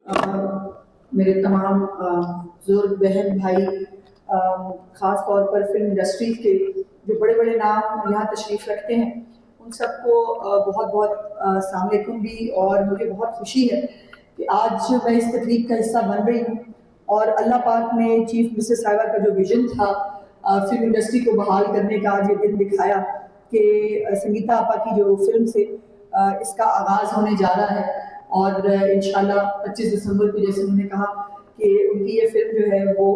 میرے تمام بزرگ بہن بھائی، خاص طور پر فلم انڈسٹری کے جو بڑے بڑے نام یہاں تشریف رکھتے ہیں، ان سب کو بہت بہت السلام علیکم بھی. اور مجھے بہت خوشی ہے کہ آج میں اس تقریب کا حصہ بن رہی ہوں. اور اللہ پاک نے چیف منسٹر صاحبہ کا جو ویژن تھا فلم انڈسٹری کو بحال کرنے کا، آج یہ دن دکھایا کہ سنگیتا آپا کی جو فلم سے اس کا آغاز ہونے جا رہا ہے. اور انشاءاللہ 25 دسمبر کو جیسے انہوں نے کہا کہ ان کی یہ فلم جو ہے وہ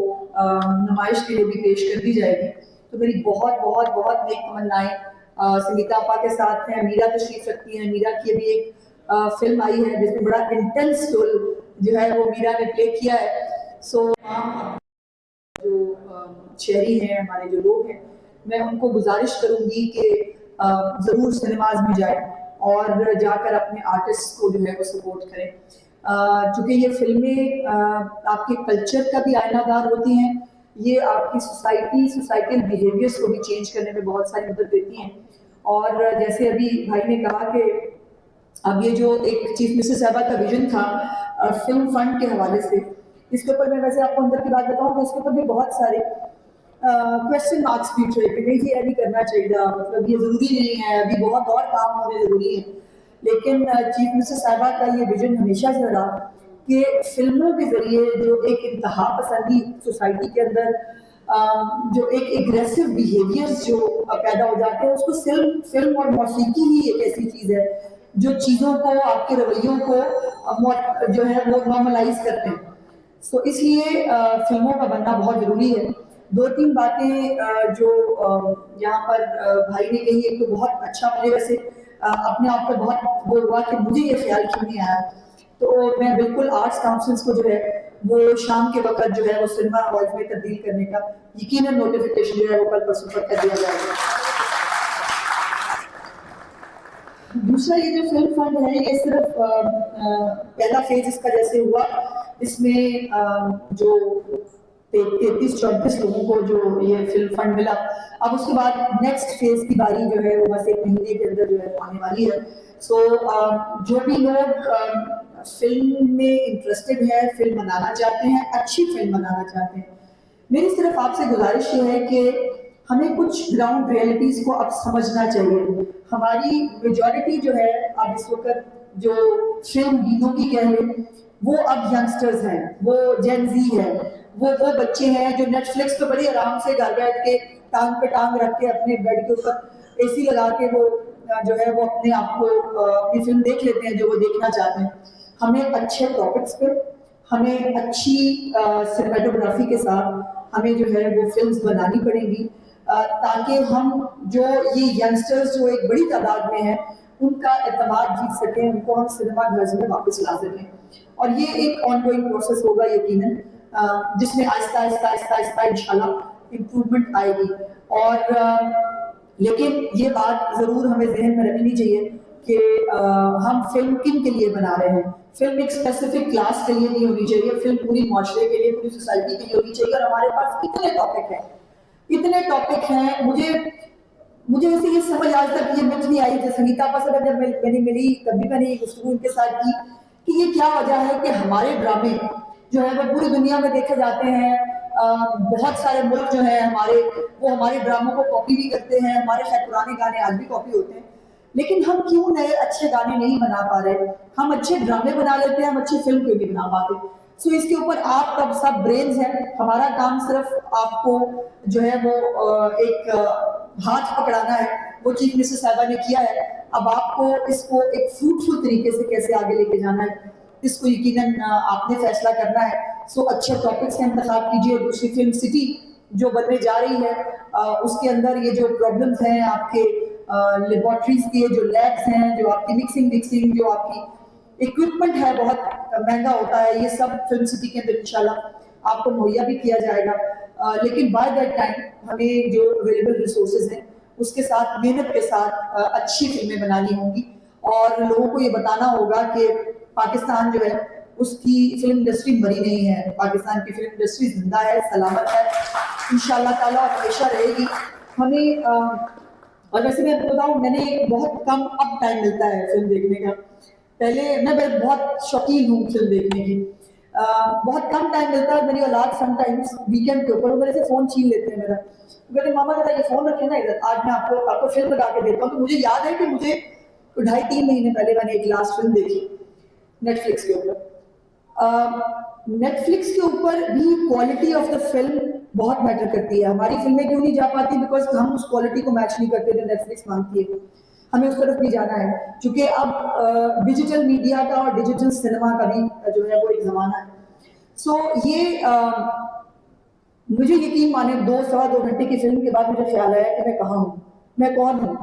نمائش کے لیے بھی پیش کر دی جائے گی. تو میری بہت بہت بہت نیک تمنائیں سنگیتا آپا کے ساتھ ہیں. میرا تشریف رکھتی ہیں. میرا کی ابھی ایک فلم آئی ہے جس میں بڑا انٹینس رول جو ہے وہ میرا نے پلے کیا ہے. سو جو شہری ہیں، ہمارے جو لوگ ہیں، میں ان کو گزارش کروں گی کہ ضرور سنیماز میں جائیں اور جا کر اپنے آرٹسٹ کو جو ہے وہ سپورٹ کریں. چونکہ یہ فلمیں آپ کے کلچر کا بھی آئینہ دار ہوتی ہیں. یہ آپ کی سوسائٹل بیہیویئرس کو بھی چینج کرنے میں بہت ساری مدد دیتی ہیں. اور جیسے ابھی بھائی نے کہا کہ اب یہ جو ایک چیف منسٹر صاحبہ کا ویژن تھا فلم فنڈ کے حوالے سے، اس کے اوپر میں ویسے آپ کو اندر کی بات بتاؤں کہ اس کے اوپر بھی بہت سارے کویسچن مارکس بھی تھے کہ نہیں یہ بھی کرنا چاہیے، مطلب یہ ضروری نہیں ہے، ابھی بہت اور کام ہونے ضروری ہے. لیکن چیف منسٹر صاحبہ کا یہ ویژن ہمیشہ سے رہا کہ فلموں کے ذریعے جو ایک انتہا پسندی سوسائٹی کے اندر جو ایک اگریسو بیہیویئرز جو پیدا ہو جاتے ہیں، اس کو فلم اور موسیقی ہی ایک ایسی چیز ہے جو چیزوں کو، آپ کے رویوں کو جو ہے وہ نارملائز کرتے ہیں. تو اس لیے فلموں کا بننا بہت ضروری ہے. 2-3 باتیں جو یہاں پر بھائی نے کہی. ایک تو بہت اچھا، مجھے ویسے اپنے آپ کو بہت وہ ہوا کہ مجھے یہ خیال کیوں نہیں آیا. تو میں بالکل آرٹس کاؤنسلز کو جو ہے وہ شام کے وقت جو ہے وہ سنیما ہالز میں تبدیل کرنے کا یقیناً نوٹیفیکیشن جو ہے وہ کل پرسوں تک کر دیا جائے گا. دوسرا یہ جو فلم فنڈ ہے یہ صرف پہلا فیز اس کا جیسے ہوا، اس میں جو 33-34 لوگوں کو جو یہ فلم فنڈ ملا. اب اس کے بعد نیکسٹ فیز کی باری جو ہے وہ بس 1 مہینے کے اندر جو ہے آنے والی ہے. سو جو بھی لوگ فلم میں انٹرسٹڈ ہیں، فلم بنانا چاہتے ہیں، اچھی فلم بنانا چاہتے ہیں، میری صرف آپ سے گزارش یہ ہے کہ ہمیں کچھ گراؤنڈ ریئلٹیز کو اب سمجھنا چاہیے. ہماری میجورٹی جو ہے اب اس وقت جو فلم بینوں کی کہہ لیں، وہ اب ینگسٹرز ہیں، وہ جین زی ہے، وہ بچے ہیں جو نیٹ فلکس پہ بڑی آرام سے گھر بیٹھ کے ٹانگ پہ ٹانگ رکھ کے اپنے بیڈ کے اوپر اے سی لگا کے وہ جو ہے وہ اپنے آپ کو اپنی فلم دیکھ لیتے ہیں جو وہ دیکھنا چاہتے ہیں. ہمیں اچھے ٹاپکس پہ، ہمیں اچھی سنیماٹوگرافی کے ساتھ ہمیں جو ہے وہ فلمز بنانی پڑیں گی تاکہ ہم جو یہ ینگسٹرز جو ایک بڑی تعداد میں ہیں ان کا اعتماد جیت سکیں، ان کو ہم سنیما گھرز میں واپس لا سکیں. اور یہ ایک آن گوئنگ پروسیس ہوگا یقیناً، جس میں آہستہ آہستہ آہستہ آہستہ انشاءاللہ امپروومنٹ آئے گی. اور لیکن یہ بات ضرور ہمیں ذہن میں رکھنی چاہیے کہ ہم فلم کن کے لیے بنا رہے ہیں. فلم ایک اسپیسیفک کلاس کے لیے نہیں ہونی چاہیے، فلم پوری معاشرے کے لیے، پوری سوسائٹی کے لیے ہونی چاہیے. اور ہمارے پاس اتنے ٹاپک ہیں. مجھے ویسے یہ سمجھ آج تک یہ مجھ نہیں آئی کہ سنگیتا آپا سے جب میں نے ملی تب بھی میں نے یہ گفتگو ان کے ساتھ کی کہ یہ کیا وجہ ہے کہ ہمارے ڈرامے جو ہے وہ پوری دنیا میں دیکھے جاتے ہیں. بہت سارے ملک جو ہیں ہمارے، وہ ہمارے ڈراموں کو کاپی بھی کرتے ہیں. ہمارے خیر پرانے گانے آج بھی کاپی ہوتے ہیں، لیکن ہم کیوں نئے اچھے گانے نہیں بنا پا رہے؟ ہم اچھے ڈرامے بنا لیتے ہیں، ہم اچھی فلم کیوں نہیں بنا پاتے؟ سو اس کے اوپر آپ تب سب برینز ہیں. ہمارا کام صرف آپ کو جو ہے وہ ایک ہاتھ پکڑانا ہے. وہ چیف منسٹر صاحبہ نے کیا ہے. اب آپ کو اس کو ایک فروٹفل طریقے سے کیسے آگے لے کے جانا ہے، اس کو یقیناً آپ نے فیصلہ کرنا ہے. سو اچھے ٹاپکس کا انتخاب کیجیے. دوسری فلم سٹی جو بننے جا رہی ہے اس کے اندر یہ جو پرابلمز ہیں آپ کے لیبارٹریز کے، جو لیبس ہیں، جو آپ کی مکسنگ جو آپ کی اکوپمنٹ ہے بہت مہنگا ہوتا ہے، یہ سب فلم سٹی کے اندر انشاءاللہ آپ کو مہیا بھی کیا جائے گا. لیکن بائی دیٹ ٹائم ہمیں جو اویلیبل ریسورسز ہیں اس کے ساتھ محنت کے ساتھ اچھی فلمیں بنانی ہوں گی. اور لوگوں کو یہ بتانا ہوگا کہ پاکستان جو ہے اس کی فلم انڈسٹری مری نہیں ہے. پاکستان کی فلم انڈسٹری زندہ ہے، سلامت ہے، انشاءاللہ تعالیٰ ہمیشہ رہے گی. ہمیں اور ویسے میں آپ کو بتاؤں، میں نے بہت کم اب ٹائم ملتا ہے فلم دیکھنے کا. پہلے میں بہت شوقین ہوں فلم دیکھنے کی. بہت کم ٹائم ملتا ہے. میری اولاد سم ٹائمس ویکینڈ کے اوپر وہ میرے سے فون چھین لیتے ہیں میرا. کہتے ماما ذرا یہ فون رکھے نا ادھر, آج میں آپ کو فلم لگا کے دیتا ہوں. تو مجھے یاد ہے کہ مجھے 2.5-3 مہینے پہلے میں نے ایک لاسٹ فلم دیکھی نیٹ فلکس کے اوپر. نیٹ فلکس کے اوپر بھی کوالٹی آف دا فلم بہت میٹر کرتی ہے. ہماری فلمیں کیوں نہیں جا پاتی؟ بیکاز ہم اس کوالٹی کو میچ نہیں کرتے جو نیٹ فلکس مانگتی ہے. ہمیں اس طرف بھی جانا ہے, چونکہ اب ڈیجیٹل میڈیا کا اور ڈیجیٹل سنیما کا بھی جو ہے وہ ایک زمانہ ہے. سو یہ مجھے یقین مانے 2-2.25 گھنٹے کی فلم کے بعد مجھے خیال آیا کہ میں کہاں ہوں, میں کون ہوں,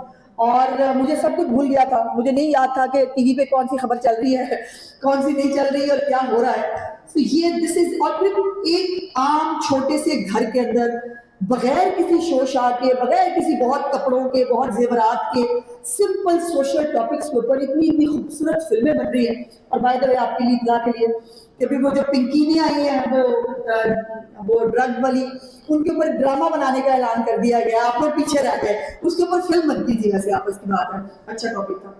اور مجھے سب کچھ بھول گیا تھا. مجھے نہیں یاد تھا کہ ٹی وی پہ کون سی خبر چل رہی ہے, کون سی نہیں چل رہی ہے, اور کیا ہو رہا ہے. تو یہ دس از, اور پھر ایک عام چھوٹے سے گھر کے اندر بغیر کسی شوشا کے, بغیر کسی بہت کپڑوں کے, بہت زیورات کے, سمپل سوشل ٹاپکس کے اوپر اتنی خوبصورت فلمیں بن رہی ہیں. اور بائی دا وے آپ کے لیے اطلاع کے لیے کہ پھر وہ جو پنکینی آئی ہیں وہ ڈرگ والی, ان کے اوپر ڈرامہ بنانے کا اعلان کر دیا گیا. آپ لوگ پیچھے رہ گئے, اس کے اوپر فلم بنتی تھی. ویسے آپس کی بات ہے, اچھا ٹاپک تھا.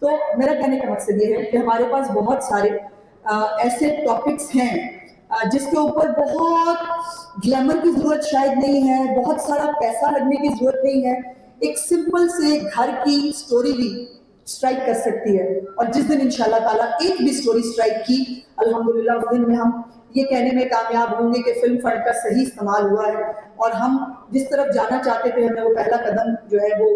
تو میرا کہنے کا مقصد یہ ہے کہ ہمارے پاس بہت سارے ایسے ٹاپکس ہیں جس کے اوپر بہت گلیمر کی ضرورت شاید نہیں ہے, بہت سارا پیسہ لگنے کی ضرورت نہیں ہے. ایک سمپل سے گھر کی سٹوری بھی سٹرائک کر سکتی ہے. اور جس دن انشاءاللہ تعالیٰ ایک بھی سٹوری سٹرائک کی, الحمدللہ اس دن میں ہم یہ کہنے میں کامیاب ہوں گے کہ فلم فنڈ کا صحیح استعمال ہوا ہے, اور ہم جس طرف جانا چاہتے تھے ہم نے وہ پہلا قدم جو ہے وہ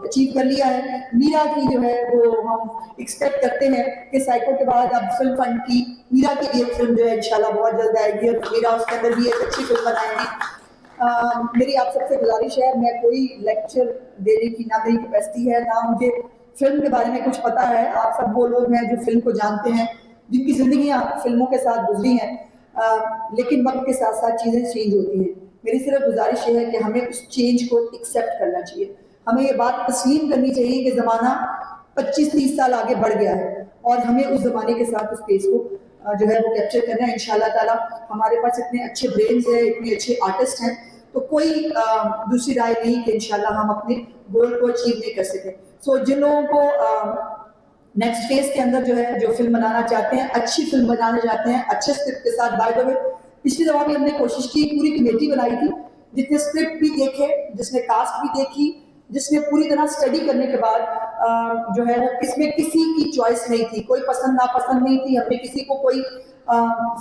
اچیو کر لیا ہے. میرا کی جو ہے وہ ہم ایکسپیکٹ کرتے ہیں کہ سائیکو کے بعد اب فلم فنڈ کی میرا کی بھی ایک فلم جو ہے انشاءاللہ بہت جلد آئے گی, اور میرا اس کے اندر بھی ایک اچھی فلم بنائے گی. میری آپ سب سے گزارش ہے, میں کوئی لیکچر دینے کی نہ میری کیپیسٹی ہے, نہ مجھے فلم کے بارے میں کچھ پتا ہے. آپ سب وہ لوگ ہیں جو فلم کو جانتے ہیں, جن کی زندگیاں فلموں کے ساتھ گزری ہیں, لیکن وقت کے ساتھ ساتھ چیزیں چینج ہوتی ہیں. میری صرف گزارش یہ ہے کہ ہمیں اس چینج کو ایکسیپٹ کرنا چاہیے. ہمیں یہ بات تسلیم کرنی چاہیے کہ زمانہ 25-30 سال آگے بڑھ گیا ہے, اور ہمیں اس زمانے کے ساتھ اس پیس کو جو ہے وہ کیپچر کرنا ہے. انشاءاللہ تعالیٰ ہمارے پاس اتنے اچھے برینز ہیں, اتنے اچھے آرٹسٹ ہیں, تو کوئی دوسری رائے نہیں کہ انشاءاللہ ہم اپنے گول کو اچیو نہیں کر سکیں. سو جن لوگوں کو نیکسٹ فیز کے اندر جو ہے جو فلم بنانا چاہتے ہیں, اچھی فلم بنانا چاہتے ہیں, اچھے اسکرپٹ کے ساتھ, بائی دا وے پچھلی دفعہ بھی ہم نے کوشش کی, پوری کمیٹی بنائی تھی جس نے اسکرپٹ بھی دیکھے, جس نے کاسٹ بھی دیکھی, جس نے پوری طرح اسٹڈی کرنے کے بعد جو ہے وہ اس میں کسی کی چوائس نہیں تھی, کوئی پسند ناپسند نہیں تھی. ہم نے کسی کو کوئی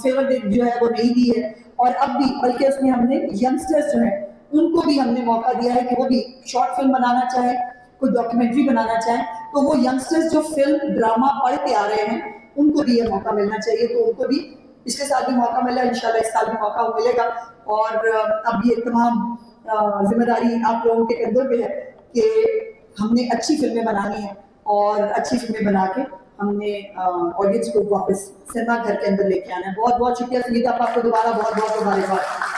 فیور جو ہے وہ نہیں دی ہے, اور اب بھی بلکہ اس میں ہم نے ینگسٹرز جو ہیں ان کو بھی ہم نے موقع دیا ہے کہ وہ بھی شارٹ فلم بنانا چاہیں, کوئی ڈاکیومنٹری بنانا چاہیں, تو وہ ینگسٹرز جو فلم ڈرامہ پڑھ کے آ رہے ہیں ان کو بھی یہ موقع ملنا چاہیے. تو ان کو بھی پچھلے سال بھی موقع ملا, انشاءاللہ اس سال بھی موقع ملے گا. اور اب یہ تمام ذمہ داری آپ لوگوں کے کندھوں پہ ہے کہ ہم نے اچھی فلمیں بنانی ہیں, اور اچھی فلمیں بنا کے ہم نے آڈینس کو واپس سنیما گھر کے اندر لے کے آنا ہے. بہت بہت شکریہ سنگیتا, آپ کو دوبارہ بہت بہت مبارکباد.